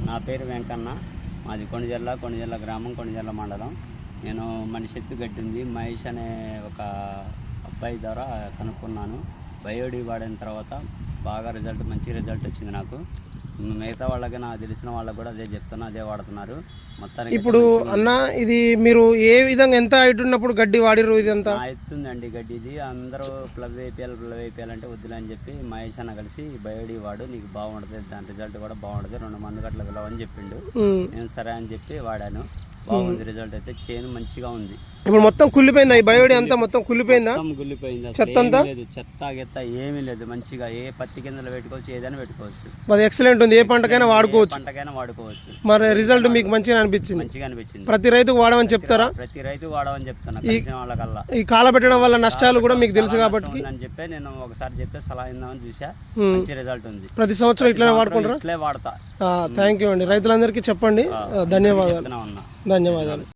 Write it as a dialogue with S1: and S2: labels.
S1: నా పేరు వెంకన్న, మాది కొణిజర్ల గ్రామం, కొణిజర్ల మండలం. నేను మనిషెత్తు గడ్డి ఉంది మహేష్ అనే ఒక అబ్బాయి ద్వారా కనుక్కున్నాను. బయోడి వాడిన తర్వాత బాగా మంచి రిజల్ట్ వచ్చింది నాకు. మిగతా వాళ్ళకి నాకు తెలిసిన వాళ్ళకి కూడా అదే చెప్తున్నా, అదే వాడుతున్నారు. మొత్తానికి
S2: ఇప్పుడు అన్న ఇది మీరు ఏ విధంగా ఎంత హైట్ ఉన్నప్పుడు గడ్డి వాడిరు? ఇదంతా
S1: ఎత్తుందండి గడ్డి. ఇది అందరూ ప్లవ్ వేయాలంటే వద్దులే అని చెప్పి మహేష్ అన్న కలిసి బయోడి వాడు, నీకు బాగుంటుంది, దాని రిజల్ట్ కూడా బాగుంటుంది, 2 మంది గట్ల పిలవని చెప్పిండు. నేను సరే అని చెప్పి వాడాను. బాగుంది రిజల్ట్ అయితే, చేను మంచిగా ఉంది.
S2: ఇప్పుడు మొత్తం కుళ్ళిపోయిందా? ఈ బయోడి అంతా మొత్తం కుళ్ళిపోయిందా?
S1: కుళ్ళిపోయింది,
S2: చెత్త అంతా
S1: లేదు, చెత్త ఏమీ లేదు. మంచిగా ఏ పత్తి కిందలు పెట్టుకోవచ్చు, ఏదైనా పెట్టుకోవచ్చు.
S2: అది ఎక్సలెంట్ ఉంది, ఏ పంటకైనా వాడుకోవచ్చు. మరి రిజల్ట్ మీకు మంచిగా అనిపించింది? ప్రతి రైతుకు వాడమని చెప్తారా?
S1: ప్రతి రైతు వాడమని చెప్తాను కలిసిన వాళ్ళకల్లా.
S2: ఈ కాల పెట్టడం వల్ల నష్టాలు కూడా మీకు తెలుసు కాబట్టి
S1: అని చెప్పి నేను ఒకసారి చెప్తే సలహా ఇద్దామని చూసా. మంచి రిజల్ట్ ఉంది.
S2: ప్రతి సంవత్సరం ఇట్లా వాడుకుంటారా?
S1: ఇట్లే వాడతా.
S2: థ్యాంక్ యూ అండి. రైతులందరికీ చెప్పండి. ధన్యవాదాలు.